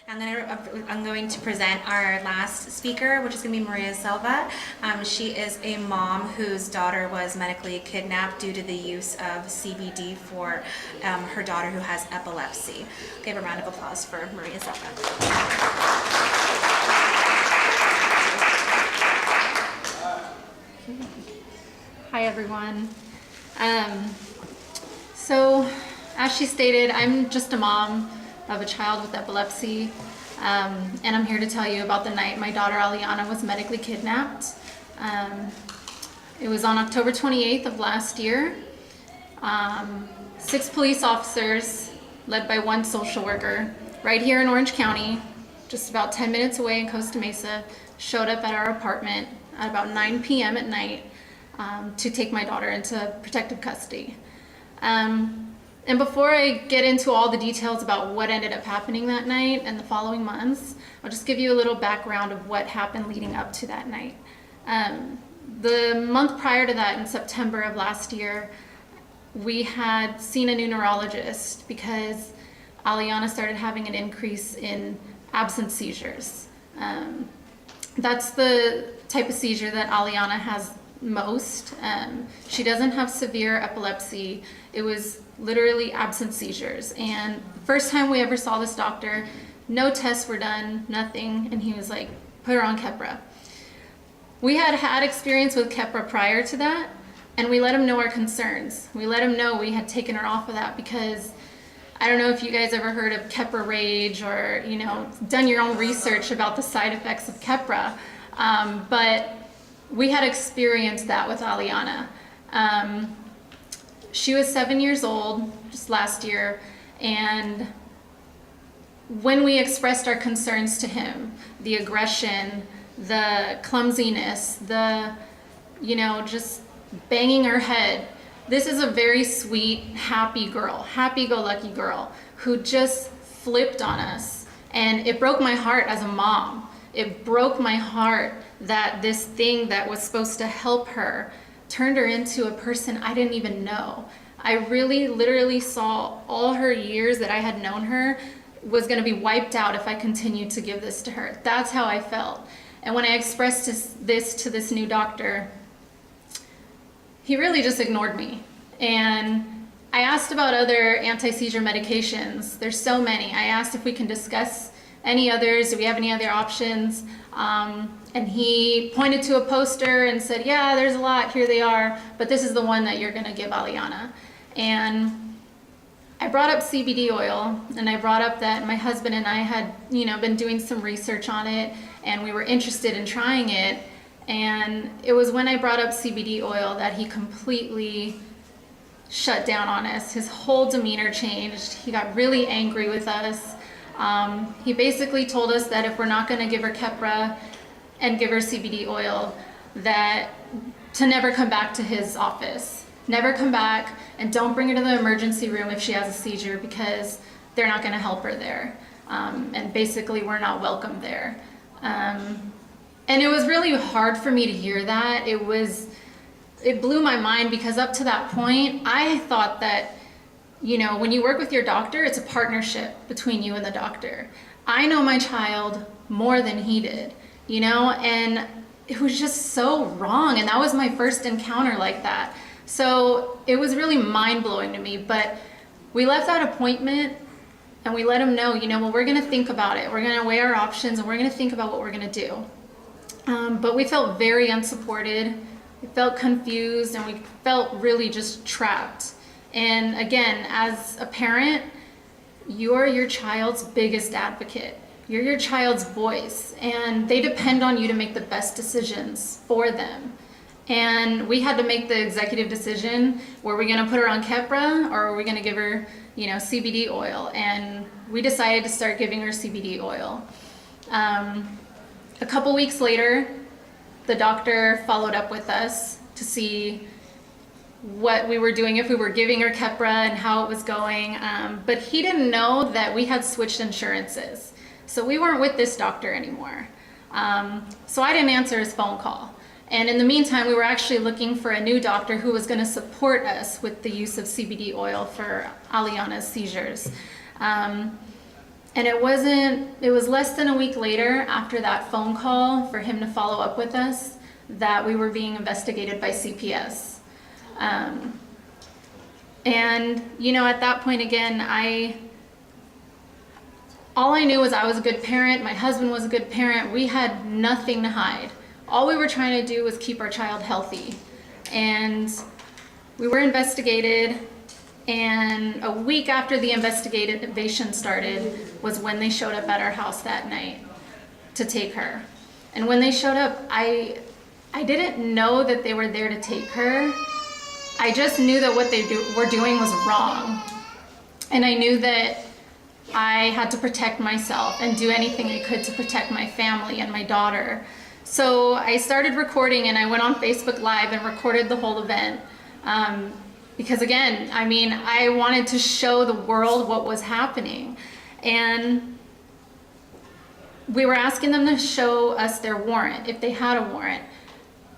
I'm going to present our last speaker, which is going to be Maria Selva. She is a mom whose daughter was medically kidnapped due to the use of CBD for her daughter who has epilepsy. Give a round of applause for Maria Selva. Hi everyone. So as she stated, I'm just a mom of a child with epilepsy, and I'm here to tell you about the night my daughter Aliana was medically kidnapped. It was on October 28th of last year. 6 police officers led by 1 social worker right here in Orange County, just about 10 minutes away in Costa Mesa, showed up at our apartment at about 9 p.m. at night to take my daughter into protective custody. And before I get into all the details about what ended up happening that night and the following months, I'll just give you a little background of what happened leading up to that night. The month prior to that, in September of last year, we had seen a new neurologist because Aliana started having an increase in absence seizures. That's the type of seizure that Aliana has most. She doesn't have severe epilepsy. It was literally absence seizures. And the first time we ever saw this doctor, no tests were done, nothing, and he was like, put her on Keppra. We had had experience with Keppra prior to that, and we let him know our concerns. We let him know we had taken her off of that because I don't know if you guys ever heard of Keppra rage or, you know, done your own research about the side effects of Keppra, but we had experienced that with Aliana. She was 7 years old just last year, and when we expressed our concerns to him, the aggression, the clumsiness, the, you know, just banging her head, this is a very sweet, happy girl, happy-go-lucky girl who just flipped on us, and it broke my heart as a mom. It broke my heart that this thing that was supposed to help her turned her into a person I didn't even know. I really literally saw all her years that I had known her was going to be wiped out if I continued to give this to her. That's how I felt. And when I expressed this to this new doctor, he really just ignored me. And I asked about other anti-seizure medications. There's so many. I asked if we can discuss any others. Do we have any other options? And he pointed to a poster and said, yeah, there's a lot, here they are, but this is the one that you're gonna give Aliana. And I brought up CBD oil, and I brought up that my husband and I had, you know, been doing some research on it, and we were interested in trying it. And it was when I brought up CBD oil that he completely shut down on us. His whole demeanor changed. He got really angry with us. He basically told us that if we're not gonna give her Keppra and give her CBD oil, that to never come back to his office. Never come back, and don't bring her to the emergency room if she has a seizure because they're not gonna help her there. And basically we're not welcome there. And it was really hard for me to hear that. It blew my mind because up to that point, I thought that, you know, when you work with your doctor, it's a partnership between you and the doctor. I know my child more than he did, you know, and it was just so wrong. And that was my first encounter like that. So it was really mind-blowing to me. But we left that appointment and we let him know, you know, well, we're gonna think about it. We're gonna weigh our options and we're gonna think about what we're gonna do. But we felt very unsupported. We felt confused, and we felt really just trapped. And again, as a parent, you're your child's biggest advocate. You're your child's voice, and they depend on you to make the best decisions for them. And we had to make the executive decision, were we gonna put her on Keppra or were we gonna give her, you know, CBD oil? And we decided to start giving her CBD oil. A couple weeks later, the doctor followed up with us to see what we were doing, if we were giving her Keppra and how it was going. But he didn't know that we had switched insurances. So we weren't with this doctor anymore. So I didn't answer his phone call. And in the meantime, we were actually looking for a new doctor who was going to support us with the use of CBD oil for Aliana's seizures. And it was less than a week later after that phone call for him to follow up with us that we were being investigated by CPS. And, you know, at that point again, all I knew was I was a good parent, my husband was a good parent, we had nothing to hide. All we were trying to do was keep our child healthy. And we were investigated, and a week after the investigation started was when they showed up at our house that night to take her. And when they showed up, I didn't know that they were there to take her. I just knew that what they were doing was wrong. And I knew that I had to protect myself and do anything I could to protect my family and my daughter. So I started recording, and I went on Facebook Live and recorded the whole event. Because again, I mean, I wanted to show the world what was happening. And we were asking them to show us their warrant, if they had a warrant.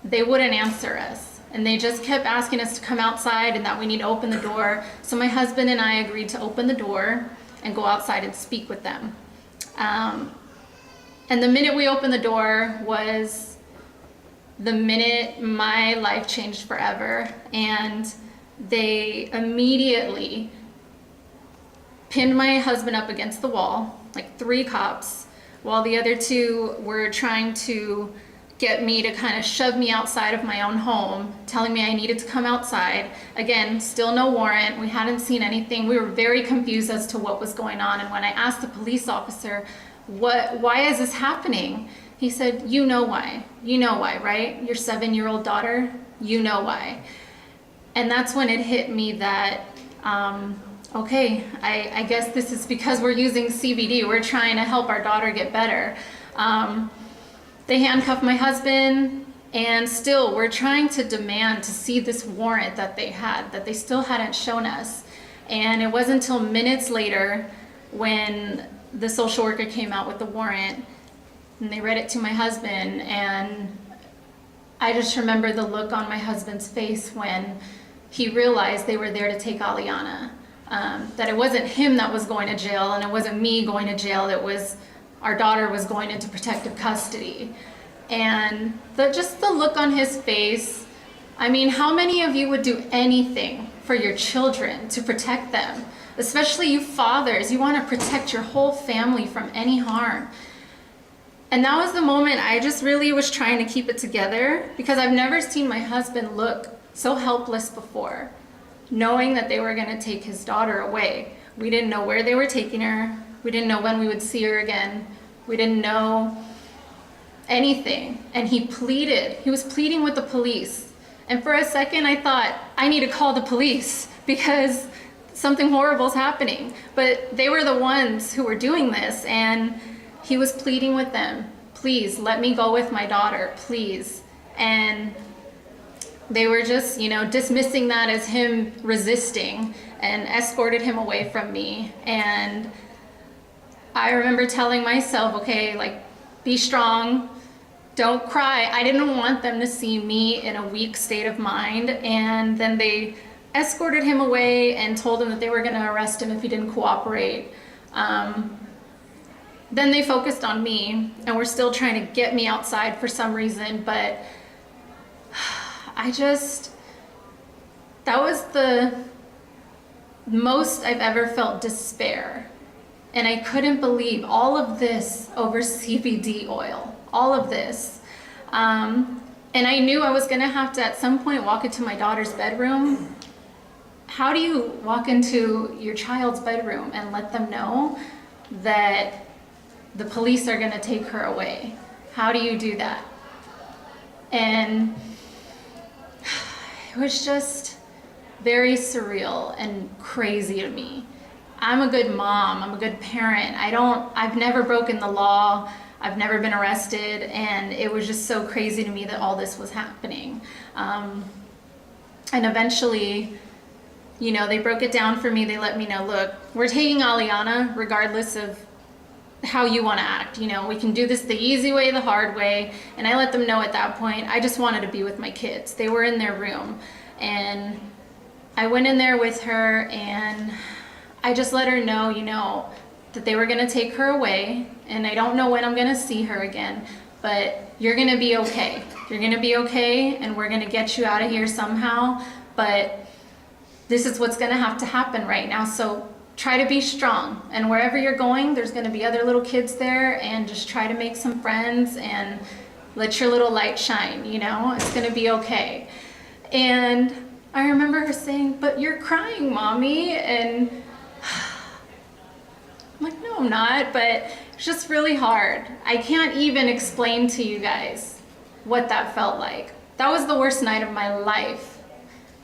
They wouldn't answer us. And they just kept asking us to come outside and that we need to open the door. So my husband and I agreed to open the door and go outside and speak with them. And the minute we opened the door was the minute my life changed forever. And they immediately pinned my husband up against the wall, like 3 cops, while the other 2 were trying to get me to kind of shove me outside of my own home, telling me I needed to come outside. Again, still no warrant. We hadn't seen anything. We were very confused as to what was going on. And when I asked the police officer, why is this happening? He said, you know why. You know why, right? Your 7-year-old daughter, you know why. And that's when it hit me that, okay, I guess this is because we're using CBD. We're trying to help our daughter get better. They handcuffed my husband, and still we're trying to demand to see this warrant that they still hadn't shown us. And it wasn't until minutes later when the social worker came out with the warrant, and they read it to my husband, and I just remember the look on my husband's face when he realized they were there to take Aliana. That it wasn't him that was going to jail, and it wasn't me going to jail, it was our daughter was going into protective custody. And just the look on his face, I mean, how many of you would do anything for your children to protect them? Especially you fathers, you want to protect your whole family from any harm. And that was the moment I just really was trying to keep it together, because I've never seen my husband look so helpless before, knowing that they were going to take his daughter away. We didn't know where they were taking her. We didn't know when we would see her again. We didn't know anything. And he was pleading with the police. And for a second I thought, I need to call the police because something horrible is happening. But they were the ones who were doing this, and he was pleading with them, please let me go with my daughter, please. And they were just, dismissing that as him resisting, and escorted him away from me. And I remember telling myself, okay, like, be strong, don't cry. I didn't want them to see me in a weak state of mind. And then they escorted him away and told him that they were going to arrest him if he didn't cooperate. Then they focused on me, and were still trying to get me outside for some reason. But that was the most I've ever felt despair. And I couldn't believe all of this over CBD oil, all of this. And I knew I was gonna have to at some point walk into my daughter's bedroom. How do you walk into your child's bedroom and let them know that the police are gonna take her away? How do you do that? And it was just very surreal and crazy to me. I'm a good mom, I'm a good parent. I've never broken the law, I've never been arrested, and it was just so crazy to me that all this was happening. And eventually, they broke it down for me. They let me know, look, we're taking Aliana regardless of how you want to act. We can do this the easy way, the hard way. And I let them know at that point, I just wanted to be with my kids. They were in their room, and I went in there with her, and I just let her know, that they were going to take her away, and I don't know when I'm going to see her again, but you're going to be okay. You're going to be okay, and we're going to get you out of here somehow, but this is what's going to have to happen right now. So try to be strong, and wherever you're going, there's going to be other little kids there, and just try to make some friends and let your little light shine, you know? It's going to be okay. And I remember her saying, but you're crying, Mommy, and I'm like, no, I'm not, but it's just really hard. I can't even explain to you guys what that felt like. That was the worst night of my life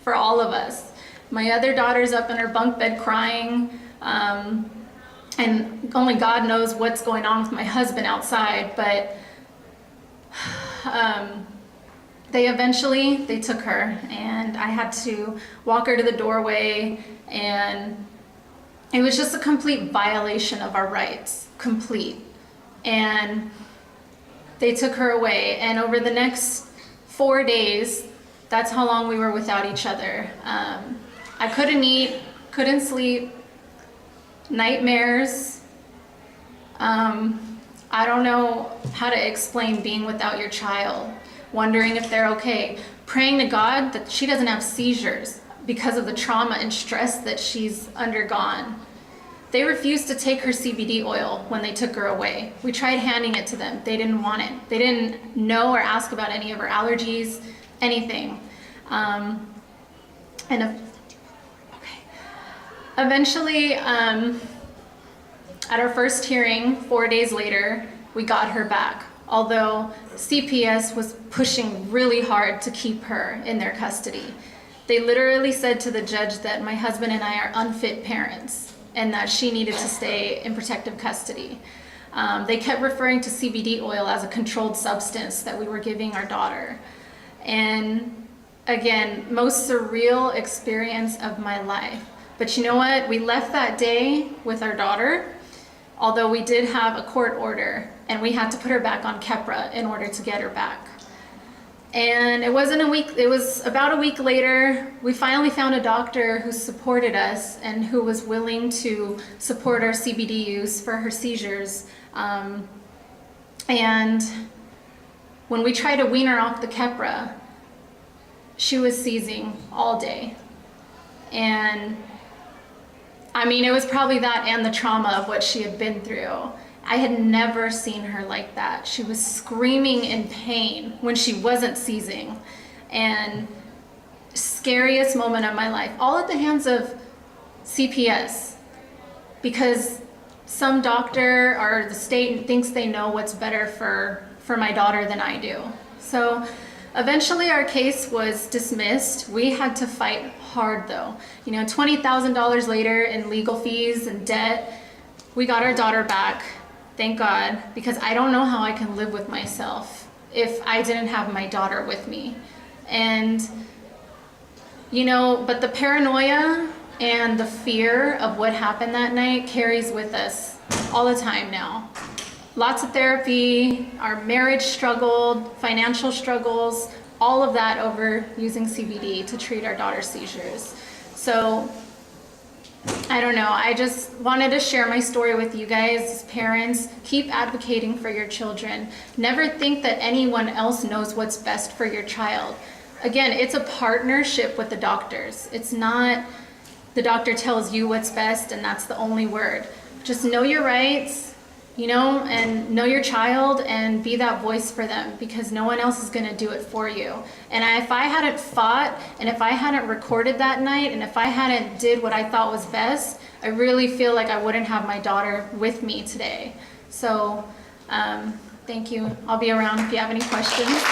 for all of us. My other daughter's up in her bunk bed crying, and only God knows what's going on with my husband outside, but they took her, and I had to walk her to the doorway, and it was just a complete violation of our rights, complete. And they took her away, and over the next 4 days, that's how long we were without each other. I couldn't eat, couldn't sleep, nightmares. I don't know how to explain being without your child, wondering if they're okay, praying to God that she doesn't have seizures because of the trauma and stress that she's undergone. They refused to take her CBD oil when they took her away. We tried handing it to them. They didn't want it. They didn't know or ask about any of her allergies, anything. Eventually, at our first hearing, 4 days later, we got her back, although CPS was pushing really hard to keep her in their custody. They literally said to the judge that my husband and I are unfit parents and that she needed to stay in protective custody. They kept referring to CBD oil as a controlled substance that we were giving our daughter. And again, most surreal experience of my life. But you know what? We left that day with our daughter, although we did have a court order, and we had to put her back on Keppra in order to get her back. And it wasn't a week, it was about a week later, we finally found a doctor who supported us and who was willing to support our CBD use for her seizures. And when we tried to wean her off the Keppra, she was seizing all day. And I mean, it was probably that and the trauma of what she had been through. I had never seen her like that. She was screaming in pain when she wasn't seizing. And scariest moment of my life, all at the hands of CPS, because some doctor or the state thinks they know what's better for my daughter than I do. So eventually our case was dismissed. We had to fight hard though. You know, $20,000 later in legal fees and debt, we got our daughter back, thank God, because I don't know how I can live with myself if I didn't have my daughter with me. And, you know, but the paranoia and the fear of what happened that night carries with us all the time now. Lots of therapy, our marriage struggled, financial struggles, all of that over using CBD to treat our daughter's seizures. So, I don't know, I just wanted to share my story with you guys as parents. Keep advocating for your children. Never think that anyone else knows what's best for your child. Again, it's a partnership with the doctors. It's not the doctor tells you what's best and that's the only word. Just know your rights, you know, and know your child and be that voice for them, because no one else is going to do it for you. And if I hadn't fought, and if I hadn't recorded that night, and if I hadn't did what I thought was best, I really feel like I wouldn't have my daughter with me today. So thank you. I'll be around if you have any questions.